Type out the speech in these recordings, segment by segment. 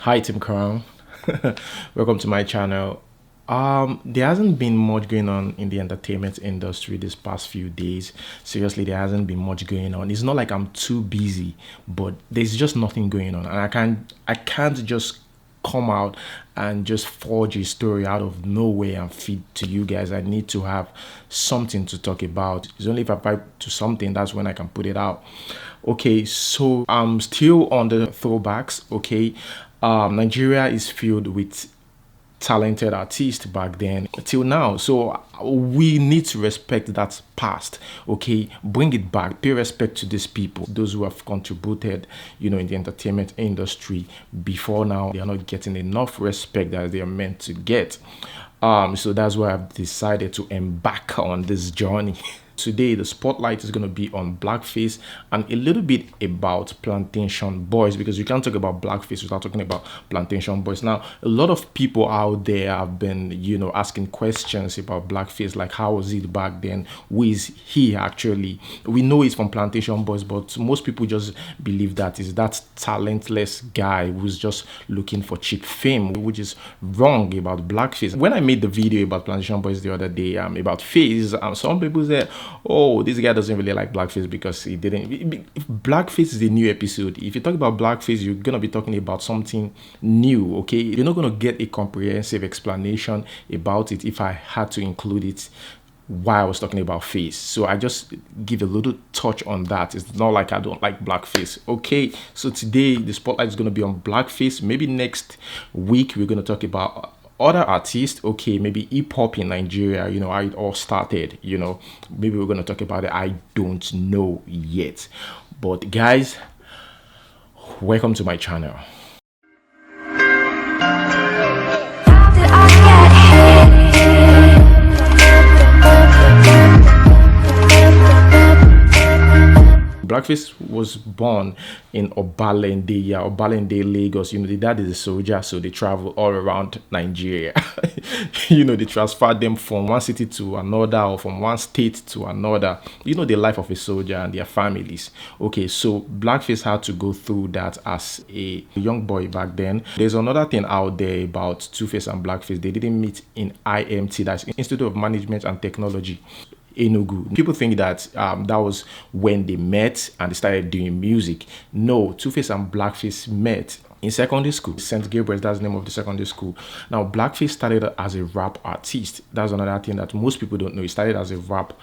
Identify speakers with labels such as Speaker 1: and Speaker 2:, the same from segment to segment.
Speaker 1: Hi, Tim Crown. Welcome to my channel. There hasn't been much going on in the entertainment industry this past few days. Seriously, there hasn't been much going on. It's not like I'm too busy, but there's just nothing going on, and I can't just come out and just forge a story out of nowhere and feed to you guys. I need to have something to talk about. It's only if I vibe to something that's when I can put it out. Okay, so I'm still on the throwbacks. Okay, Nigeria is filled with talented artists back then till now, so we need to respect that past. Okay, bring it back, pay respect to these people, those who have contributed, in the entertainment industry before. Now they are not getting enough respect that they are meant to get. So that's why I've decided to embark on this journey. Today, the spotlight is going to be on Blackface and a little bit about Plantashun Boiz, because you can't talk about Blackface without talking about Plantashun Boiz. Now, a lot of people out there have been, asking questions about Blackface, like how was it back then? Who is he actually? We know he's from Plantashun Boiz, but most people just believe that is that talentless guy who's just looking for cheap fame, which is wrong about Blackface. When I made the video about Plantashun Boiz the other day, about Face, some people said, oh, this guy doesn't really like Blackface because he didn't. Blackface is a new episode. If you talk about Blackface, you're going to be talking about something new, okay? You're not going to get a comprehensive explanation about it if I had to include it while I was talking about Face. So I just give a little touch on that. It's not like I don't like Blackface. Okay, so today the spotlight is going to be on Blackface. Maybe next week we're going to talk about other artists. Okay, maybe hip-hop in Nigeria, how it all started. Maybe we're going to talk about it. I don't know yet, but guys, welcome to my channel. Blackface was born in Obalende, Lagos. The dad is a soldier, so they travel all around Nigeria. They transfer them from one city to another or from one state to another. The life of a soldier and their families. Okay, so Blackface had to go through that as a young boy back then. There's another thing out there about Two-Face and Blackface. They didn't meet in IMT, that's Institute of Management and Technology, Enugu. People think that that was when they met and they started doing music. No, Two-Face and Blackface met in secondary school. St. Gabriel's, that's the name of the secondary school. Now, Blackface started as a rap artist. That's another thing that most people don't know. He started as a rap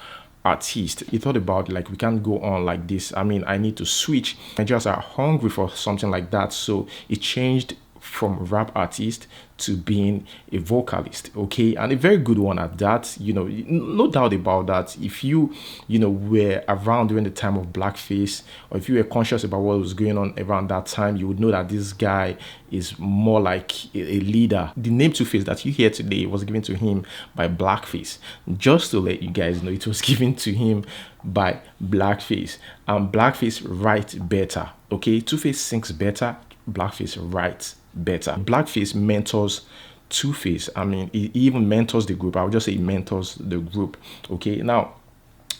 Speaker 1: artist. He thought about, like, we can't go on like this. I need to switch. Nigerians are hungry for something like that. So he changed from rap artist to being a vocalist, okay, and a very good one at that. No doubt about that. If you were around during the time of Blackface, or if you were conscious about what was going on around that time, you would know that this guy is more like a leader. The name Two-Face that you hear today was given to him by Blackface. Just to let you guys know, it was given to him by Blackface, and Blackface writes better, okay? Two-Face sings better, Blackface writes better. Blackface mentors Two-Face. He even mentors the group. I would just say he mentors the group. Okay, now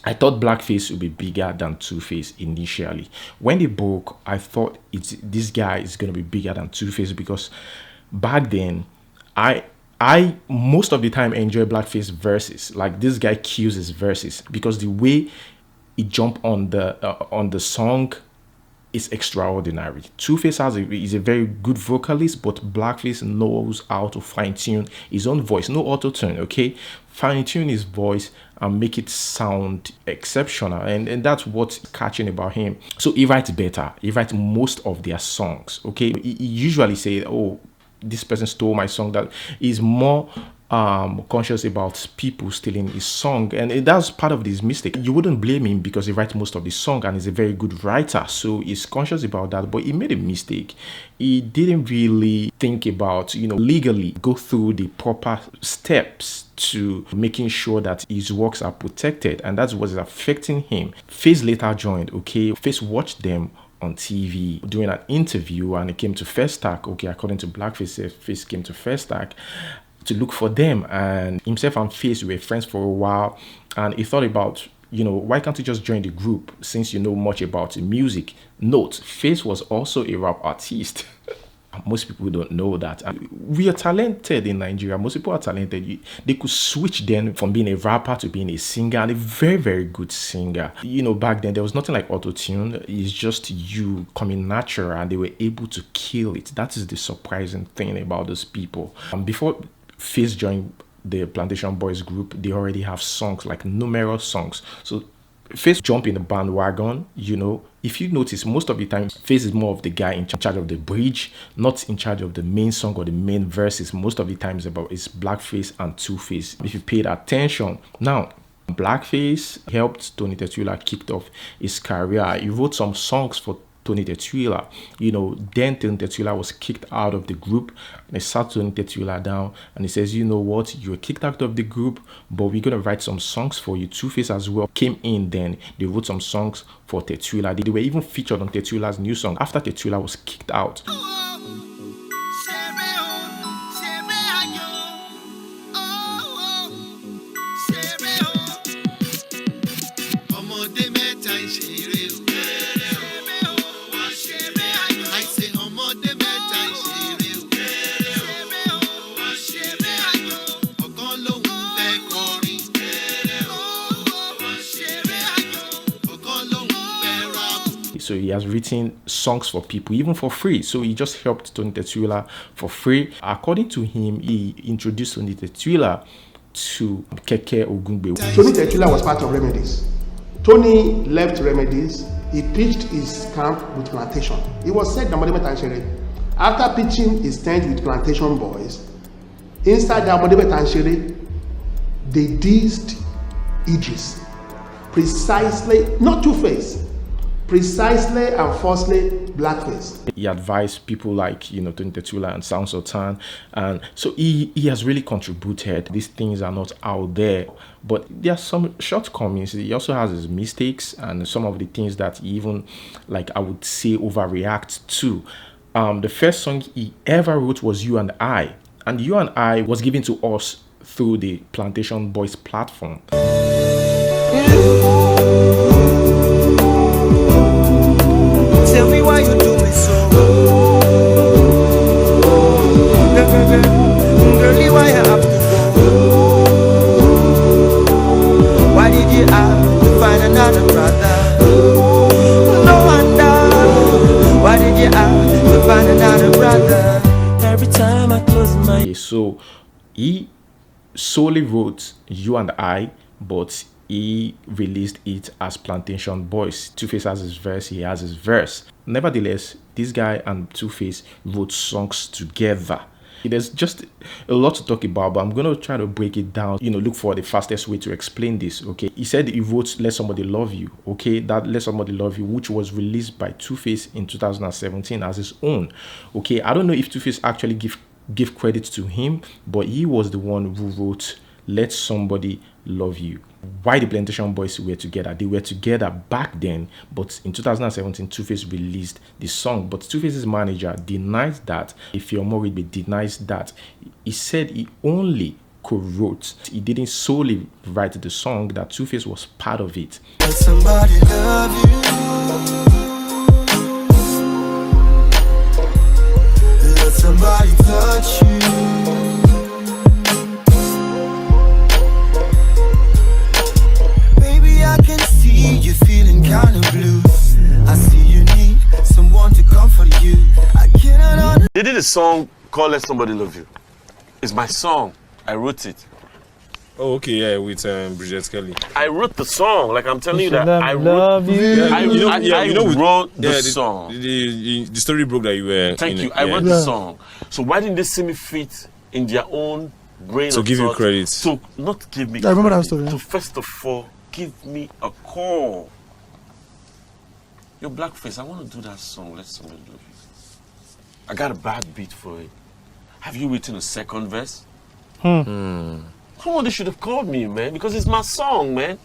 Speaker 1: I thought Blackface would be bigger than Two-Face initially. When they broke, I thought this guy is gonna be bigger than Two-Face, because back then I most of the time enjoy Blackface verses. Like, this guy kills his verses because the way he jump on the song is extraordinary. Two-Face is a very good vocalist, but Blackface knows how to fine-tune his own voice. No auto-tune, okay? Fine-tune his voice and make it sound exceptional, and that's what's catching about him. So he writes better. He writes most of their songs, okay? He usually say, oh, this person stole my song. That is more conscious about people stealing his song, and that's part of this mistake. You wouldn't blame him because he writes most of the song and he's a very good writer, so he's conscious about that. But he made a mistake. He didn't really think about, legally go through the proper steps to making sure that his works are protected, and that's what is affecting him. Face later joined, okay? Face watched them on TV during an interview, and it came to Festac. Okay, according to Blackface, Face came to Festac to look for them, and himself and Face were friends for a while, and he thought about, why can't you just join the group since you know much about music? Note, Face was also a rap artist. Most people don't know that. And we are talented in Nigeria. Most people are talented. They could switch then from being a rapper to being a singer, and a very, very good singer. Back then there was nothing like auto-tune. It's just you coming natural, and they were able to kill it. That is the surprising thing about those people. Before Face joined the Plantashun Boiz group, they already have songs, like numerous songs. So Face jump in the bandwagon. If you notice, most of the time Face is more of the guy in charge of the bridge, not in charge of the main song or the main verses. Most of the time it's Blackface and Two-Face. If you paid attention. Now, Blackface helped Tony Tetuila kicked off his career. He wrote some songs for Tony Tetuila. Then Tony Tetuila was kicked out of the group, and they sat Tony Tetuila down and he says, you know what, you were kicked out of the group, but we're gonna write some songs for you. Two-Face as well came in. Then they wrote some songs for Tetuila. They were even featured on Tetuila's new song after Tetuila was kicked out. So he has written songs for people, even for free. So he just helped Tony Tetuila for free. According to him, he introduced Tony Tetuila to Keke Ogungbe.
Speaker 2: Tony Tetuila was part of Remedies. Tony left Remedies. He pitched his camp with Plantashun. He was said Damodeme Tanshere. After pitching his tent with Plantashun Boiz, inside Damodeme Tanshere, they dissed Idris. Precisely, not Two-Face. Precisely and falsely Blackface.
Speaker 1: He advised people like Tony Tetuila and Sound Sultan, and so he has really contributed. These things are not out there, but there are some shortcomings. He also has his mistakes and some of the things that he even, like, I would say, overreact to. The first song he ever wrote was You and I, and You and I was given to us through the Plantashun Boiz platform.
Speaker 3: Tell me why you do me so. Girlie, why you have to go? Why did you have to find another brother? No wonder. Why did you have to find another brother? Every time I close my eyes.
Speaker 1: So he solely wrote You and I, but he released it as Plantashun Boiz. Two-Face has his verse, he has his verse. Nevertheless, this guy and Two-Face wrote songs together. There's just a lot to talk about, but I'm going to try to break it down, look for the fastest way to explain this, okay? He said he wrote Let Somebody Love You, okay? That Let Somebody Love You, which was released by Two-Face in 2017 as his own, okay? I don't know if Two-Face actually give credit to him, but he was the one who wrote Let Somebody Love You. Why the Plantashun Boiz were together? They were together back then, but in 2017, Two-Face released the song. But Two-Face's manager denies that. If you're more denies that. He said he only co-wrote. He didn't solely write the song, that Two-Face was part of it.
Speaker 3: Let somebody love you. Let somebody touch you. You're feeling kind of blue. I see you need someone to comfort you. I cannot.
Speaker 4: They did a song called Let Somebody Love You. It's my song. I wrote it.
Speaker 5: Oh, okay, yeah, with Bridget Kelly.
Speaker 4: I wrote the song. Like, I'm telling you that I
Speaker 3: love
Speaker 4: wrote.
Speaker 3: you.
Speaker 4: I wrote the song.
Speaker 5: The story broke that you were.
Speaker 4: Thank you. I wrote the song. So why didn't they see me fit in their own brain?
Speaker 5: So give you credit.
Speaker 4: So not give me.
Speaker 2: I remember that story.
Speaker 4: So first of all, give me a call. Yo, Blackface, I want to do that song. Let Somebody Love You. I got a bad beat for it. Have you written a second verse? Come on, they should have called me, man, because it's my song, man.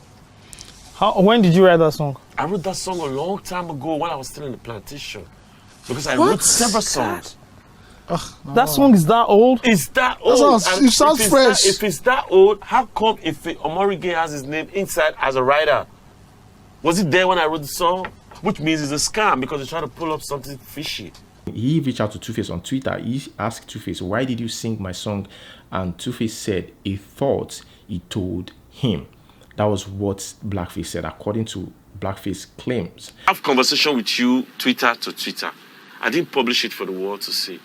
Speaker 6: When did you write that song?
Speaker 4: I wrote that song a long time ago when I was still in the Plantashun. Because I wrote several songs.
Speaker 6: That song is that old?
Speaker 4: It's that old.
Speaker 2: It sounds fresh.
Speaker 4: If it's that old, how come if Omorige has his name inside as a writer? Was it there when I wrote the song? Which means it's a scam because they're trying to pull up something fishy.
Speaker 1: He reached out to Two-Face on Twitter. He asked Two-Face, why did you sing my song? And Two-Face said he thought he told him. That was what Blackface said, according to Blackface claims.
Speaker 4: I have conversation with you, Twitter to Twitter. I didn't publish it for the world to see.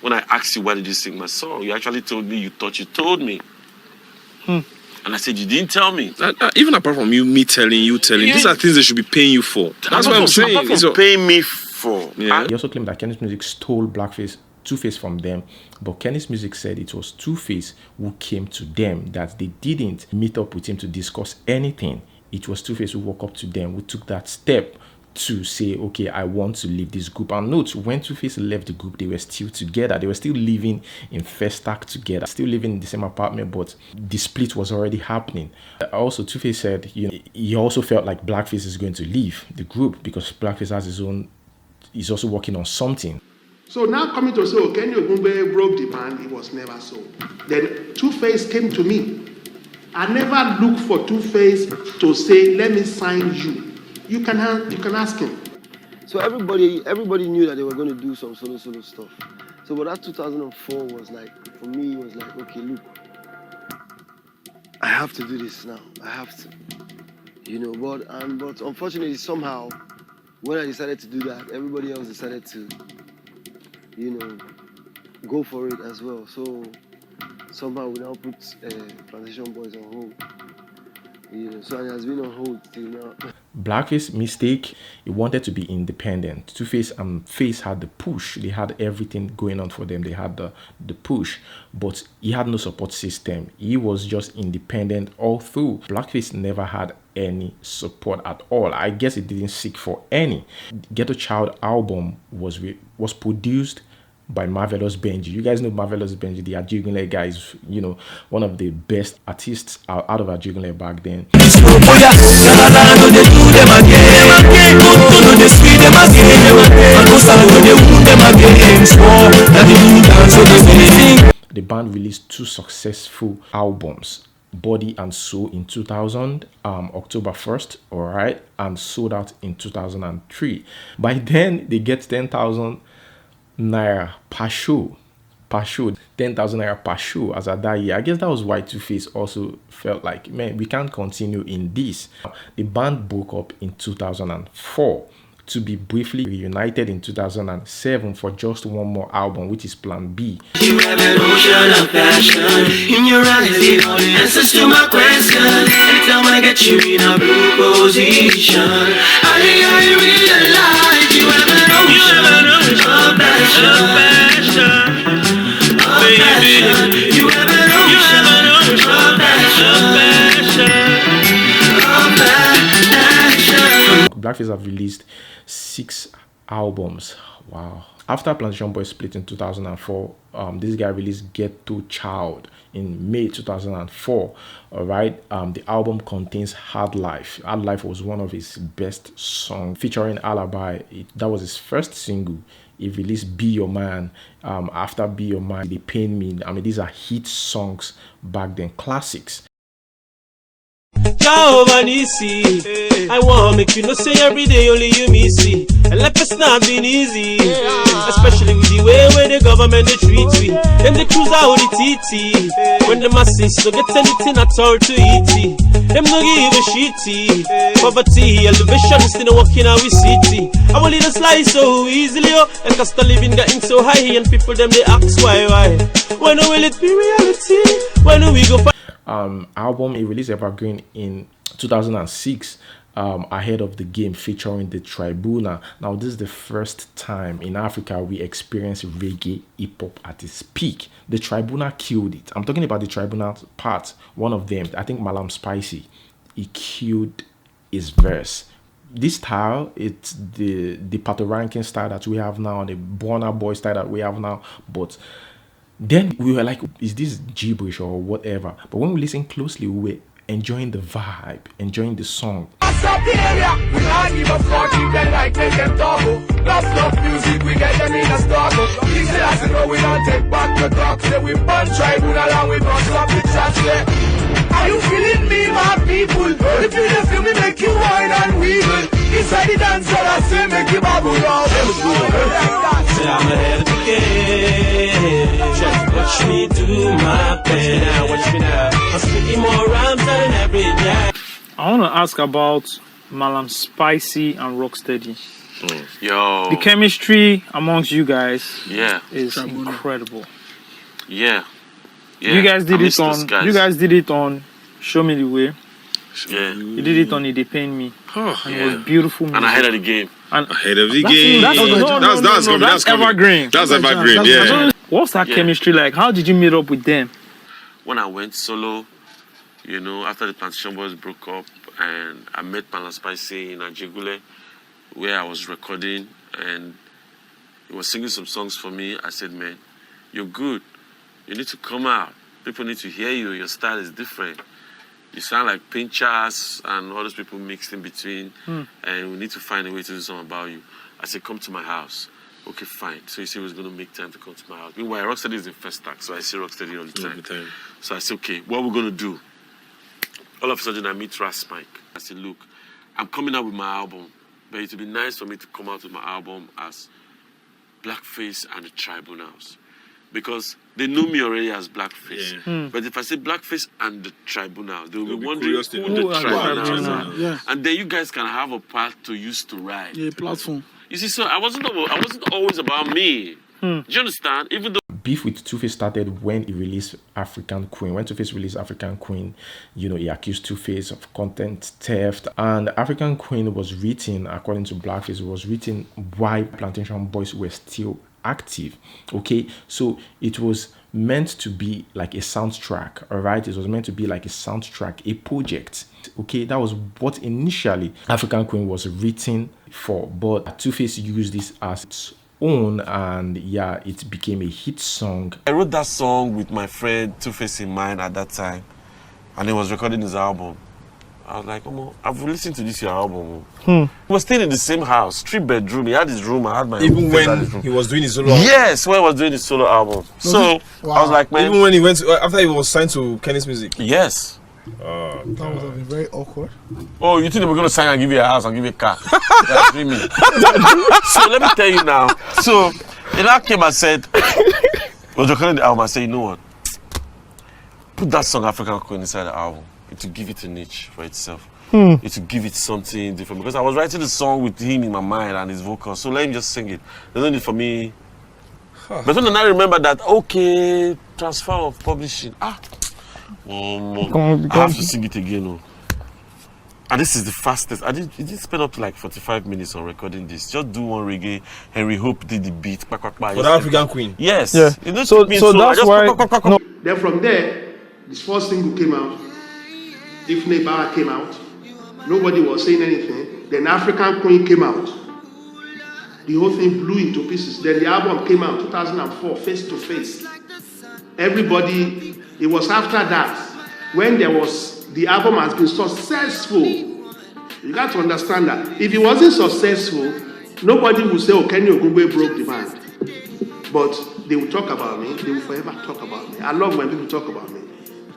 Speaker 4: When I asked you, why did you sing my song? You actually told me you thought you told me. And I said, you didn't tell me.
Speaker 5: Even apart from me telling, these are things they should be paying you for. That's what I'm saying.
Speaker 4: Apart from paying me for.
Speaker 5: Yeah.
Speaker 1: He also claimed that Kenny's Music stole Blackface, Two-Face from them, but Kenny's Music said it was Two-Face who came to them, that they didn't meet up with him to discuss anything. It was Two-Face who walked up to them, who took that step to say, okay, I want to leave this group. And note, when Two-Face left the group, they were still together. They were still living in Festac together, still living in the same apartment, but the split was already happening. Also, Two-Face said, he also felt like Blackface is going to leave the group because Blackface has his own, he's also working on something.
Speaker 2: So now coming to say, oh, Kenny Ogumbe broke the band, it was never so. Then Two-Face came to me. I never looked for Two-Face to say, let me sign you. You can ask him.
Speaker 7: So everybody knew that they were going to do some solo stuff. So but that 2004 was like, for me, it was like, okay, look, I have to do this now. I have to, but unfortunately, somehow, when I decided to do that, everybody else decided to, go for it as well. So somehow we now put Plantashun Boiz on hold. So it has been on hold till now.
Speaker 1: Blackface mistake, he wanted to be independent. Two-Face and Face had the push. They had everything going on for them. They had the push, but he had no support system. He was just independent all through. Blackface never had any support at all. I guess he didn't seek for any. Ghetto Child album was produced by Marvelous Benji. You guys know Marvelous Benji, the Ajugunle guys, one of the best artists out of Ajugunle back then. The band released 2 successful albums, Body and Soul in 2000, October 1st, all right, and Sold Out in 2003. By then, they get 10,000 naira per show, 10,000 naira per show as at that year. I guess that was why Two-Face also felt like, man, we can't continue in this. The band broke up in 2004 to be briefly reunited in 2007 for just one more album, which is Plan B.
Speaker 3: You have an ocean of passion in your eyes, leave all the answers to my questions. Anytime I get you in a blue position, I realize you have an ocean of passion. Baby, you have an ocean of passion.
Speaker 1: Blackface have released 6 albums. Wow. After Plantashun Boiz split in 2004, this guy released Ghetto Child in May 2004. All right. The album contains Hard Life. Hard Life was one of his best songs, featuring Alibi. That was his first single. He released Be Your Man. After Be Your Man, They Pain Me. I mean, these are hit songs back then, classics.
Speaker 8: Jehovah Nissi, I want make you know say every day only you me see. And life has not been easy, especially with the way where the government they treat we. Then they cruise out the TT when the masses so get anything at all to eat. Them no give a shitty. Poverty, elevation still walking out with city. I will lead a slice so easily, and cost of living getting so high, and people them they ask why. When will it be reality? When will we go for
Speaker 1: album? He released Evergreen in 2006 ahead of the game, featuring the Tribuna. Now this is the first time in Africa we experience reggae hip-hop at its peak. The Tribuna killed it. I'm talking about the Tribuna part. One of them, I think Malam Spicy, he killed his verse. This style, it's the Pato Ranking style that we have now, the Burna Boy style that we have now, but then we were like, is this gibberish or whatever? But when we listen closely, we were enjoying the vibe, enjoying the song.
Speaker 3: Are you feeling me, my people? If you don't feel me, make you wine and wiggle. inside the dance, so I say make you bubble up.
Speaker 8: Say I'm ahead of the game. Just watch me do my thing. Now watch me now. I'm spitting more rhymes than every day.
Speaker 6: I want to ask about Malam Spicy and Rocksteady.
Speaker 4: Yo.
Speaker 6: The chemistry amongst you guys is
Speaker 4: Yeah.
Speaker 6: incredible.
Speaker 4: Yeah.
Speaker 6: You guys did
Speaker 4: I miss
Speaker 6: it
Speaker 4: those
Speaker 6: on.
Speaker 4: guys.
Speaker 6: You guys did it on Show Me the Way.
Speaker 4: Yeah.
Speaker 6: You did it on It Dey Pain Me. And it was beautiful music.
Speaker 4: And ahead of the game.
Speaker 6: And
Speaker 5: Ahead of the game.
Speaker 6: That's evergreen.
Speaker 5: That's evergreen, yeah.
Speaker 6: What's that chemistry like? How did you meet up with them?
Speaker 4: When I went solo, you know, after the Plantashun Boys broke up, and I met Malam Spicy in Ajigule, where I was recording, and he was singing some songs for me. I said, man, you're good. You need to come out. People need to hear you. Your style is different. You sound like Pinchas and all those people mixed in between, and we need to find a way to do something about you. I said, come to my house. Okay, fine. So he said he was going to make time to come to my house. Meanwhile, Rocksteady is in first act, so I see Rocksteady all the time. So I said, okay, what are we going to do? All of a sudden, I meet Ras Mike. I said, look, I'm coming out with my album, but it would be nice for me to come out with my album as Blackface and the Tribunals. Because they know me already as Blackface.
Speaker 5: Yeah.
Speaker 4: But if I say Blackface and the Tribunals, they will
Speaker 5: They'll
Speaker 4: be
Speaker 5: be
Speaker 4: wondering
Speaker 5: curious to
Speaker 4: who
Speaker 5: know
Speaker 4: the Tribunals are.
Speaker 9: Yeah.
Speaker 4: And then you guys can have a path to use to ride.
Speaker 9: Yeah, platform.
Speaker 4: You see, so I wasn't always about me. Do you understand? Even though
Speaker 1: beef with Two-Face started when he released African Queen. When Two-Face released African Queen, you know, he accused Two-Face of content theft. And African Queen was written, according to Blackface, it was written while Plantashun Boys were still active. Okay, so it was meant to be like a soundtrack, all right? It was meant to be like a soundtrack, a project. Okay, that was what initially African Queen was written for, but Two-Face used this as its own, and yeah, it became a hit song.
Speaker 4: I wrote that song with my friend Two-Face in mind at that time, and he was recording his album. I was like, oh, I've listened to this your album. He was staying in the same house, 3-bedroom. He had his room, I had my
Speaker 10: Even
Speaker 4: own
Speaker 10: when he was doing his solo album?
Speaker 4: Yes, when he was doing his solo album. So I was like, man.
Speaker 10: Even when he went to, after he was signed to Kenny's Music?
Speaker 4: Yes.
Speaker 9: That would have been very awkward.
Speaker 4: Oh, you think they were going to sign and give you a house and give you a car? That's dreaming. So let me tell you now. So Ella came and said, was recording the album. I said, you know what? Put that song African Queen inside the album. To give it a niche for itself. To give it something different. Because I was writing the song with him in my mind and his vocals. So let him just sing it. There's no need for me. But when I remember that, okay, transfer of publishing. I have to sing it again. Oh. And this is the fastest. I did spend up to like 45 minutes on recording this. Just do one reggae. Henry Hope did the beat. For
Speaker 10: the African Queen?
Speaker 4: Yes.
Speaker 6: Yeah. So that's why. No.
Speaker 2: Then from there, this first single came out. Ifne Bawa came out. Nobody was saying anything. Then African Queen came out. The whole thing blew into pieces. Then the album came out 2004, Face to Face. Everybody, it was after that when the album has been successful. You got to understand that. If it wasn't successful, nobody would say, oh, Kenny Ogungbe broke the band. But they will talk about me. They will forever talk about me. I love when people talk about me.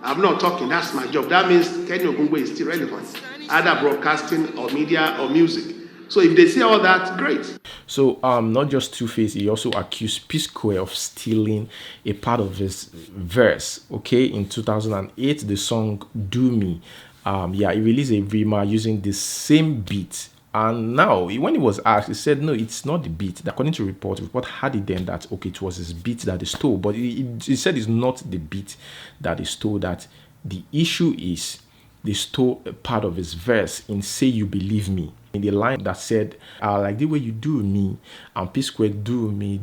Speaker 2: I'm not talking, that's my job. That means Kenny Ogungbe is still relevant, either broadcasting or media or music. So if they say all that, great.
Speaker 1: So not just Two-Face, he also accused P-Square of stealing a part of his verse. Okay, in 2008, the song Do Me. He released a Rima using the same beat. And now, when he was asked, he said, no, it's not the beat. According to report had it then that, okay, it was his beat that he stole. But he said it's not the beat that he stole, that the issue is they stole a part of his verse in Say You Believe Me. In the line that said, I like the way you do me, and P-Square do me,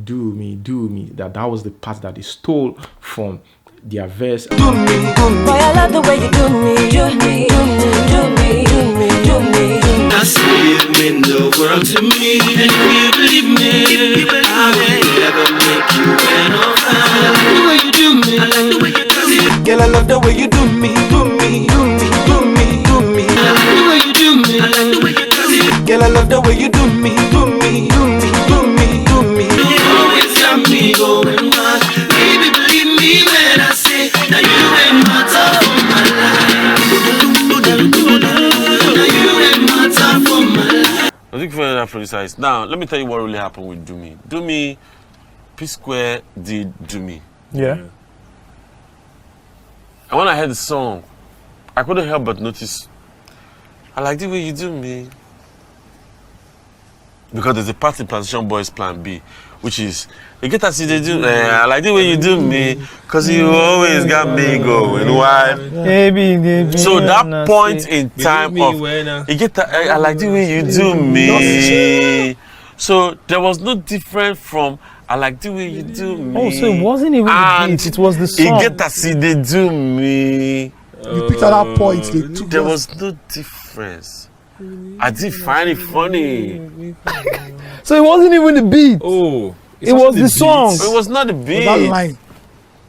Speaker 1: that was the part that he stole from their verse.
Speaker 3: Do me, boy, I love the way you do me, do me, do me, do me, do me. That's why you mean the world to me, and if you believe me, I will never make you an offer. I like the way you do me, I like the way you do me. Girl, I love the way you do me, do me, do me, do me, do me. I like the way you do me, I like the way you do me. Girl, I love the way you do me, do me, do me, do me, do me. You always got me going wild. Baby, believe me when I say that you ain't matter for my life. Now you ain't matter for my life.
Speaker 4: I criticize. Now, let me tell you what really happened with Do Me. Do Me, P Square did Do Me.
Speaker 6: Yeah.
Speaker 4: And when I heard the song, I couldn't help but notice, I like the way you do me. Because there's a part in Plantashun Boiz Plan B, which is, you get to see they do, I like the way you do me, because you always got me going wild. So that point in time of, you get to, I like the way you do me. So there was no different from, I like the way you do me.
Speaker 6: Oh, so it wasn't even the beat, it was the song.
Speaker 4: You get to see they do me.
Speaker 9: You picked at that point.
Speaker 4: There was no difference. I did find it funny.
Speaker 6: So it wasn't even the beat.
Speaker 10: Oh,
Speaker 6: it was the song.
Speaker 4: It was not the beat.
Speaker 9: That line.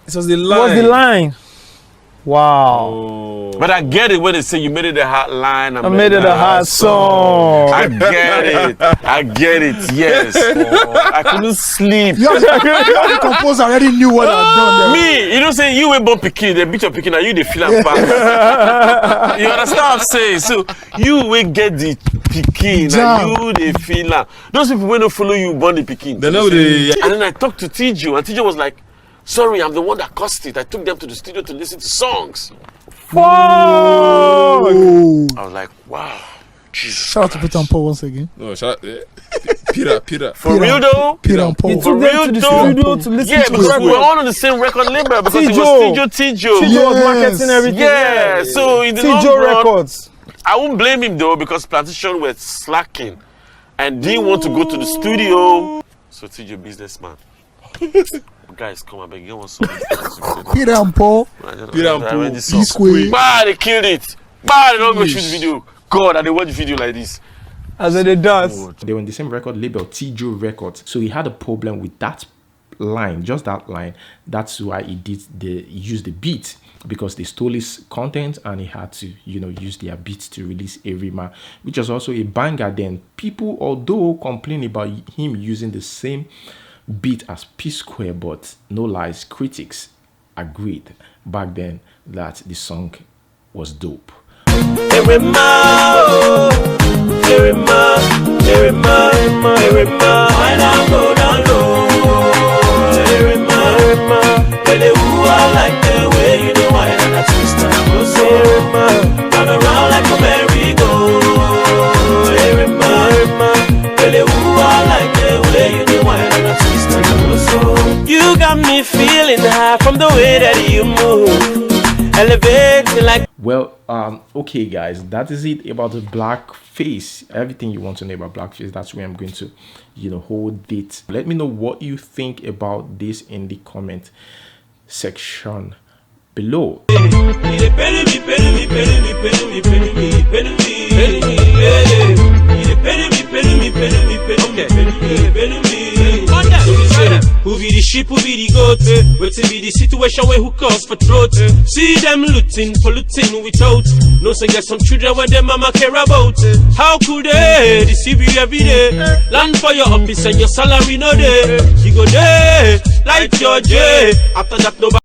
Speaker 10: It was the line.
Speaker 6: It was the line. Wow.
Speaker 4: But I get it when they say you made it a hot line.
Speaker 6: I made it a hot song.
Speaker 4: I get it. I get it. Yes. I couldn't sleep.
Speaker 9: The composer already knew what I'd done there.
Speaker 4: Me, you know, say you ain't born Pikin, they beat your Pikin, and you they feel like bad. You understand what I'm saying? So you will get the Pikin, and you they feel like those people when don't follow you born the Pikin.
Speaker 10: They know they.
Speaker 4: And then I talked to Tijo, and Tijo was like, "Sorry, I'm the one that caused it. I took them to the studio to listen to songs."
Speaker 6: Fuck!
Speaker 4: I was like, wow. Jesus
Speaker 9: Shout out to Peter and Paul once again.
Speaker 10: No, shout out. Peter.
Speaker 4: For real though?
Speaker 9: Peter and Paul.
Speaker 4: For real though?
Speaker 6: To listen
Speaker 4: Yeah,
Speaker 6: to
Speaker 4: because we're all on the same record label because it was Tijo.
Speaker 6: Tijo was marketing everything.
Speaker 4: Yeah, so in the long
Speaker 6: Tijo
Speaker 4: run,
Speaker 6: Records.
Speaker 4: I won't blame him though because Plantashun were slacking and didn't want to go to the studio. So Tijo businessman. Guys, come on, beg you want something.
Speaker 9: Peter and Paul.
Speaker 4: P-Square. Bah, they killed it. Bah, they don't go shoot video. God, and they watch video like this.
Speaker 6: As it does.
Speaker 1: They were in the same record label, Tijo Records. So he had a problem with that line, just that line. That's why he used the beat because they stole his content and he had to, use their beats to release Erima, which was also a banger then. People, although complain about him using the same beat as P Square, but no lies, critics agreed back then that the song was dope.
Speaker 8: You got me feeling high from the way that you move, elevating like.
Speaker 1: Well, okay, guys, that is it about the Blackface. Everything you want to know about Blackface, that's where I'm going to, hold it. Let me know what you think about this in the comment section below.
Speaker 8: Who be the sheep, who be the goat? Waiting be the situation where who calls for throat. See them looting, polluting without. No say get some children where them mama care about. How could they deceive you every day? Land for your office and your salary no day. You go there like your J. After that nobody